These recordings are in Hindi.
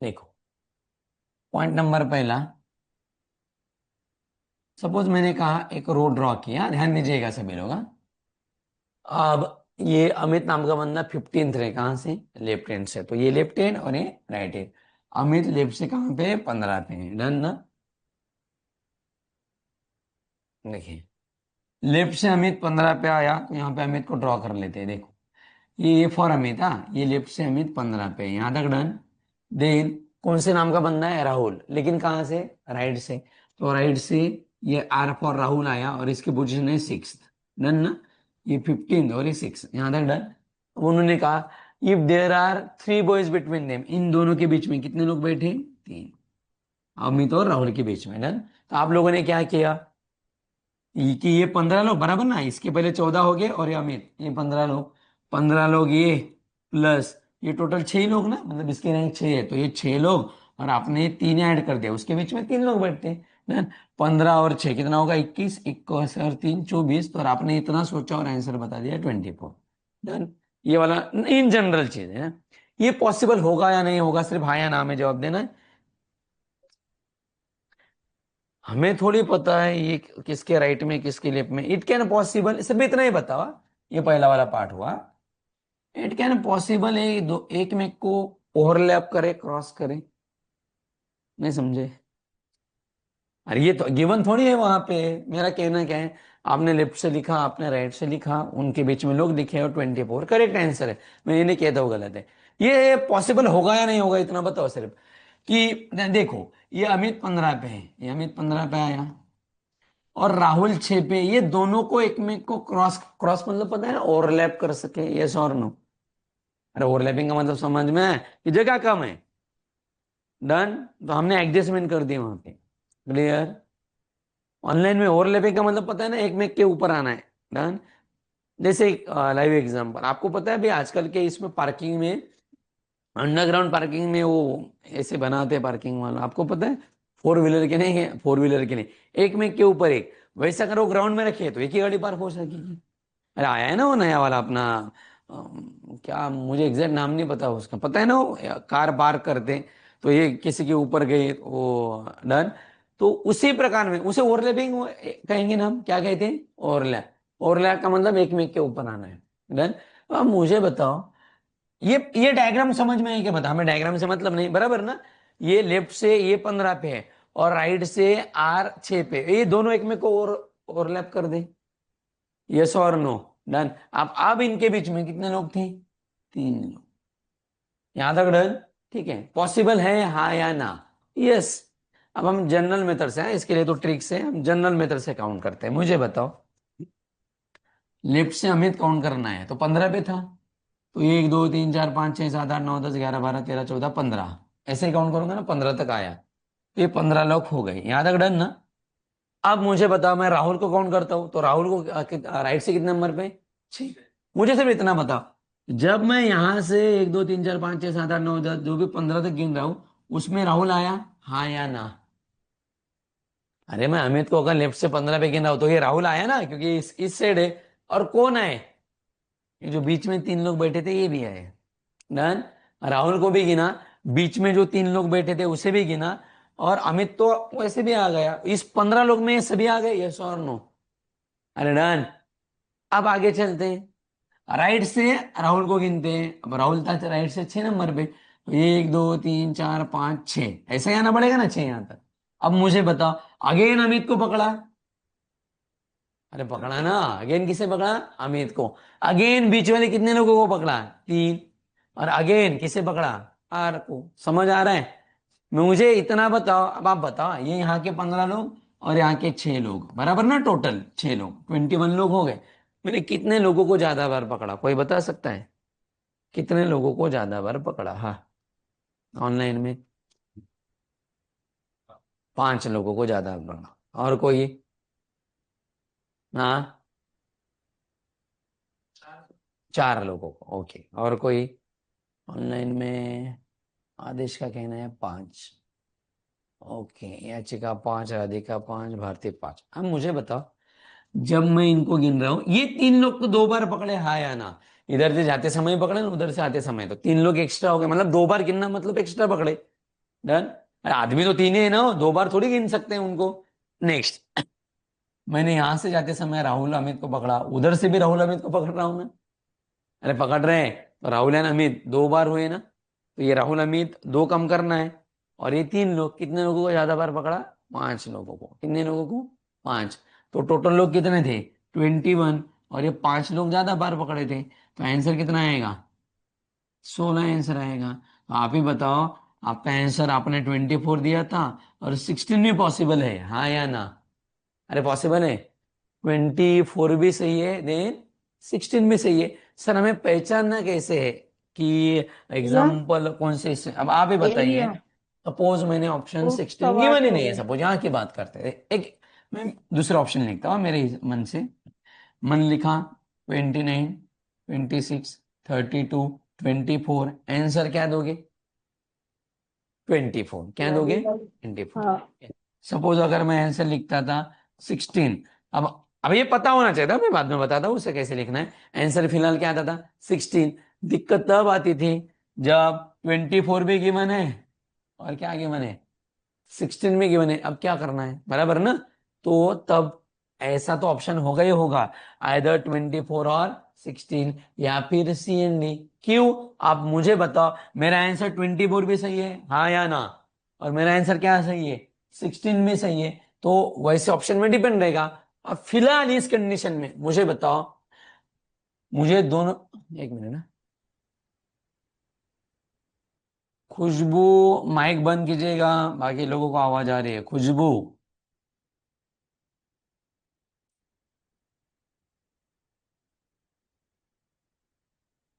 देखो, पॉइंट नंबर पहला, सपोज मैंने कहा एक रोड ड्रॉ किया, ध्यान दीजिएगा सभी लोग, हाँ? अब ये अमित नाम का बंदा 15th है, कहाँ से? लेफ्ट हैंड से, तो ये लेफ्ट हैंड और ये राइट हैंड। अमित लेफ्ट से कहाँ पे है? 15 पे है, डन ना? देखिए, लेफ्ट से अमित 15 पे आया, तो यहाँ पे अमित को ड्रॉ कर लेते हैं। देखो, ये फॉर अमित, हाँ, ये लेफ्ट से अमित 15 पे है, यहाँ तक डन। देन कौन से नाम का बंदा है? राहुल, लेकिन कहाँ से? राइट से। तो राइट से ये आर फॉर राहुल आया और इसकी पोजीशन है 6th, डन ना? ये 15 और ये 6, यहाँ तक डन। उन्होंने कहा if there are 3 boys between them, इन दोनों के बीच में कितने लोग बैठे? 3, अमित और राहुल के बीच में, डन। तो आप लोगों ने क्या किया कि ये 15 लोग बराबर ना, इसके पहले 14 हो गए और ये अमित, ये 15 लोग, 15 लोग ये प्लस ये टोटल 6 लोग ना, मतलब इसकी रैंक 6 है, तो ये 6 लोग, और आपने 3 ऐड कर दिया, उसके बीच में 3 लोग बैठते हैं ना। 15 और 6 कितना होगा? 21, 21 और 3 24, तो और आपने इतना सोचा और आंसर बता दिया 24, डन। ये वाला इन जनरल चीज है ना। ये पॉसिबल होगा या नहीं होगा, सिर्फ हाँ या ना में जवाब देना है। हमें थोड़ी पता है ये किसके राइट में किसके लेफ्ट में। इट कैन पॉसिबल, सिर्फ इतना ही बताओ। ये पहला वाला पार्ट हुआ। इट कैन पॉसिबल है दो एक में को ओवरलैप करे, क्रॉस करे। नहीं समझे? अरे ये तो गिवन थोड़ी है वहां पे। मेरा कहना क्या है, आपने लेफ्ट से लिखा, आपने राइट से लिखा, उनके बीच में लोग दिखे और 24 करेक्ट आंसर है। मैं ये नहीं कहता वो गलत है। ये पॉसिबल होगा या नहीं होगा, इतना बताओ सिर्फ। कि देखो, ये अमित 15 पे है, ये अमित 15 पे आया और राहुल 6 पे, ये दोनों को एक में को क्रॉस, क्रॉस मतलब पता है ना, ओवरलैप कर सके, यस और नो? अरे ओवरलैपिंग का मतलब समझ में है कि जगह कम है, डन। तो हमने एडजस्टमेंट कर दी वहां पे, क्लियर। ऑनलाइन में ओवरलैपिंग का मतलब पता है ना, एक में के ऊपर आना है, डन। जैसे एक लाइव एग्जांपल आपको पता है, भी आजकल के इसमें पार्किंग में, अंडरग्राउंड पार्किंग में वो ऐसे बनाते हैं पार्किंग वाला, आपको पता है? फोर व्हीलर के नहीं है, फोर व्हीलर के नहीं, एक में के ऊपर एक, वैसा अगर वो ग्राउंड में रखे तो एक ही गाड़ी पार्क हो सकेगी। अरे आया है ना वो नया वाला अपना, क्या मुझे एग्जैक्ट नाम नहीं पता उसका, पता है ना वो कार पार्क करते हैं, तो ये किसी के ऊपर गए वो, डन। तो उसी प्रकार में उसे ओवरलैपिंग कहेंगे ना, हम क्या कहते हैं? ओवरलैप। ओवरलैप का मतलब एक में के ऊपर आना है, डन। अब मुझे बताओ, ये डायग्राम समझ में है क्या? बता, हमें डायग्राम से मतलब नहीं, बराबर ना? ये लेफ्ट से ये 15 पे है और राइट से आर 6 पे, ये दोनों एक में को ओवरलैप कर दे, यस और नो? डन। अब इनके बीच में कितने लोग थे? 3 लोग, यहां तक डन। ठीक है, पॉसिबल है हाँ या ना? यस। अब हम जनरल मेथड से हैं, इसके लिए तो ट्रिक्स है, हम जनरल मेथड से काउंट करते हैं। मुझे बताओ, लेफ्ट से अमित काउंट करना है तो 15 पे था, तो 1 2 3 4 5 6 7 8 9 10 11 12 13 14 15, ऐसे ही काउंट करूंगा ना, 15 तक आया, तो ये 15 लोग हो गए, यहां तक डन ना? अब मुझे बताओ, मैं राहुल को काउंट करता हूं, तो राहुल को राइट से कितने नंबर पे? 6। मुझे सिर्फ इतना बताओ, जब मैं यहां से 1 2 3 4 5 6 7 8 9 10 जो भी 15 तक गिन रहा हूं, उसमें राहुल आया, हाँ या ना? अरे मैं अमित को अगर लेफ्ट से 15 पे गिन रहा हूं तो ये राहुल आया ना, क्योंकि इस साइड है। और कौन आए? ये जो बीच में 3 लोग बैठे थे ये भी आए, डन। राहुल को भी गिना, बीच में जो 3 लोग बैठे थे उसे भी गिना, और अमित तो वैसे भी आ गया, इस 15 लोग में ये सभी आ गए, यस और नो? अरे डन। अब आगे चलते हैं, राइट से राहुल को गिनते हैं। अब राहुल था राइट से 6 नंबर पे, तो 1 2 3 4 5 6, ऐसे ही आना पड़ेगा ना 6 यहां तक। अब मुझे बताओ, अगेन अमित को पकड़ा, अरे पकड़ा ना, अगेन किसे पकड़ा? अमित को। अगेन बीच वाले कितने लोगों को पकड़ा? 3। और अगेन किसे पकड़ा? आर को। समझ आ रहा है? मुझे इतना बताओ, अब आप बताओ, ये यहाँ के 15 लोग और यहाँ के 6 लोग, बराबर ना? टोटल 6 लोग, 21 लोग हो गए। मैंने कितने लोगों को ज्यादा बार पकड़ा, कोई बता सकता है? कितने लोगों को ज्यादा बार पकड़ा, हाँ, ऑनलाइन में? 5 लोगों को ज्यादा बार पकड़ा, और कोई? हाँ, 4 लोगों को, ओके, और कोई? ऑनलाइन में आदेश का कहना है 5, ओके, याचिका 5, राधिका 5, भारती 5। अब मुझे बताओ, जब मैं इनको गिन रहा हूं, ये 3 लोग तो 2 बार पकड़े, हाँ या ना? इधर से जाते समय पकड़े ना, उधर से आते समय, तो 3 लोग एक्स्ट्रा हो गए, मतलब 2 बार गिनना मतलब एक्स्ट्रा पकड़े, डन। अरे आदमी तो तीन ही है ना, दो बार थोड़ी गिन सकते हैं उनको। नेक्स्ट, मैंने यहां से जाते समय राहुल अमित को पकड़ा, उधर से भी राहुल अमित को पकड़ रहा हूं मैं। अरे पकड़ रहे हैं तो राहुल एंड अमित दो बार हुए ना, तो ये राहुल अमित दो कम करना है। और ये तीन लोग, कितने लोगों को ज्यादा बार पकड़ा? पांच लोगों को। कितने लोगों को? पांच। तो टोटल लोग कितने थे? 21। और ये पांच लोग ज्यादा बार पकड़े थे, तो आंसर कितना आएगा? 16 आंसर आएगा। तो आप ही बताओ, आपका आंसर आपने 24 दिया था, और 16 भी पॉसिबल है, हाँ या ना? अरे पॉसिबल है, 24 भी सही है, देन 16 भी सही है। सर हमें पहचानना कैसे है कि या एग्जाम्पल कौन से अब आप ही बताइए। एरिया सपोज मैंने option of 16 given he tomato. नहीं है, सपोज यहाँ की बात करते हैं, एक मैं दूसरा ऑप्शन लिखता हूँ मेरे मन से। मन लिखा, 29, 26, 32, 24, आंसर क्या दोगे? 24, क्या दोगे? 24। हाँ। सपोज अगर मैं आंसर लिखता था 16, अब ये पता होना चाहिए था, मैं बाद में बताता हूँ उसे कैसे लिखना है। आंसर फिलहाल क्या आता था? 16। दिक्कत तब आती थी जब 24 भी गिवन है, और क्या गिवन है? 16 में गिवन है, अब क्या करना है, बराबर ना? तो तब ऐसा तो ऑप्शन होगा ही होगा, आइदर 24 और 16, या फिर सी एंड डी। क्यों? आप मुझे बताओ, मेरा आंसर 24 भी सही है, हाँ या ना? और मेरा आंसर क्या सही है? 16 भी सही है। तो वैसे ऑप्शन में डिपेंड रहेगा। अब फिलहाल इस कंडीशन में मुझे बताओ, मुझे दोनों, एक मिनट ना, खुशबू, माइक बंद कीजिएगा, बाकी लोगों को आवाज आ रही है। खुशबू,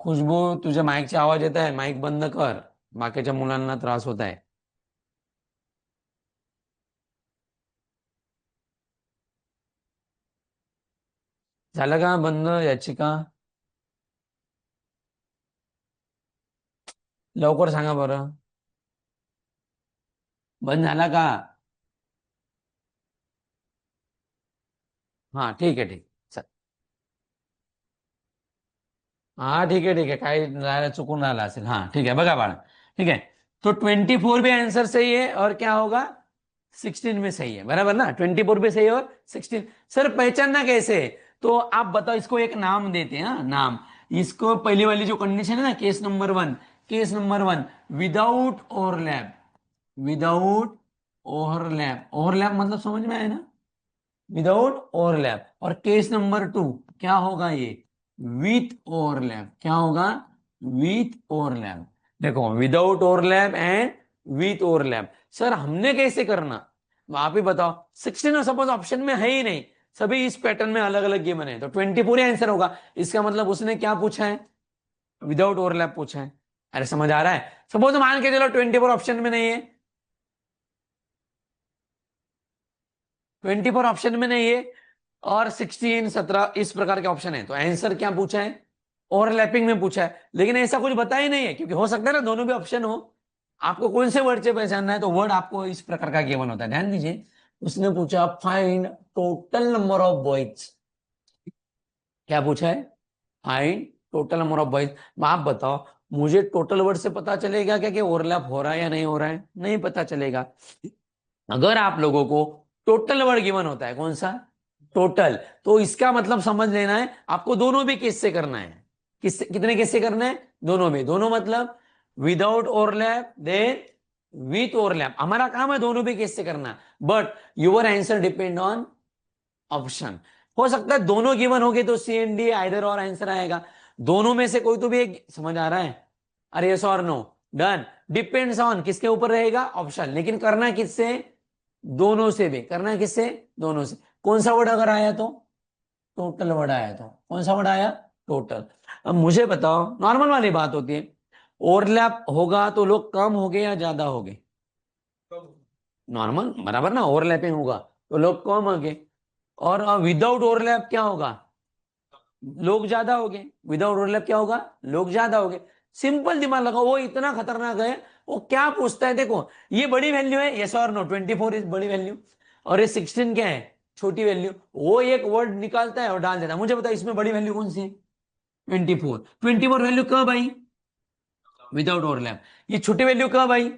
खुशबू, तुझे माईकची आवाज येत आहे, माईक बंद कर, बाकीच्या मुलांना त्रास होत आहे. झालं का बंद याची का? लवकर सांगा बरं. बंद झाला का? हा ठीक आहे, ठीक. चल. हा ठीक आहे, ठीक आहे, काही चुकून राहिला असेल. हा ठीक आहे, बघा बाळा. ठीक है, तो 24 भी आंसर सही है, और क्या होगा? 16 में सही है, बराबर ना? 24 भी सही है और 16। सर पहचानना कैसे है? तो आप बताओ, इसको एक नाम देते हैं, हाँ, नाम। इसको पहली वाली जो कंडीशन है ना, case number one, case number one, without overlap, without overlap, overlap मतलब समझ में आया ना? Without overlap. और केस नंबर टू क्या होगा ये? With overlap. क्या होगा? With overlap. देखो, without overlap and with overlap. Sir हमने कैसे करना, तो आप ही बताओ। 16 सपोज ऑप्शन में है ही नहीं, सभी इस पैटर्न में अलग अलग गिवन है, तो 20 पूरे आंसर होगा। इसका मतलब उसने क्या पूछा है? विदाउट ओवरलैप पूछा है। अरे समझ आ रहा है? सपोज मान के चलो 24 ऑप्शन में नहीं है, 24 ऑप्शन में नहीं है, और 16, 17 इस प्रकार के ऑप्शन है, तो आंसर क्या पूछा है? ओवरलैपिंग में पूछा है। लेकिन ऐसा कुछ बता ही नहीं है, क्योंकि हो सकता है ना दोनों भी ऑप्शन हो। आपको कौन से वर्ड से पहचानना है, तो वर्ड आपको इस प्रकार का गिवन होता है, ध्यान दीजिए। उसने पूछा find total number of boys. क्या पूछा है? Find total number of boys. आप बताओ, मुझे टोटल वर्ड से पता चलेगा क्या कि ओवरलैप हो रहा है या नहीं हो रहा है? नहीं पता चलेगा। अगर आप लोगों को टोटल वर्ड गिवन होता है, कौन सा? टोटल, तो इसका मतलब समझ लेना है आपको दोनों भी केस से करना है। किससे, कितने केस से करना है? दोनों में। दोनों मतलब without overlap then with overlap. हमारा काम है दोनों भी केस से करना, but your answer depend on option. हो सकता है दोनों गिवन हो गए तो सी एंड डी आइदर और आंसर आएगा, दोनों में से कोई तो भी एक। समझ आ रहा है? अरे यस और नो? डन। डिपेंड्स ऑन किसके ऊपर रहेगा? ऑप्शन। लेकिन करना किससे? दोनों से भी करना, किससे? दोनों से। कौन सा वर्ड अगर आया तो? टोटल वर्ड आया तो कौन सा वर्ड आया? टोटल। अब मुझे बताओ, नॉर्मल वाली बात होती है, ओवरलैप होगा तो लोग कम हो गए या ज्यादा हो गए? नॉर्मल, बराबर ना? ओवरलैपिंग होगा तो लोग कम हो गए, और विदाउट ओवरलैप क्या होगा? लोग ज्यादा हो गए। विदाउट ओवरलैप क्या होगा? लोग ज्यादा हो गए। सिंपल दिमाग लगाओ, वो इतना खतरनाक है। वो क्या पूछता है, देखो, ये बड़ी वैल्यू है, यस और नो? 24 इज बड़ी वैल्यू, और ये 16 क्या है? छोटी वैल्यू। वो एक वर्ड निकालता है और डाल देता है। मुझे बताओ इसमें बड़ी वैल्यू कौन सी है? 24। 24 वैल्यू कब आई? Without overlap. ये छोटी वैल्यू कब आई?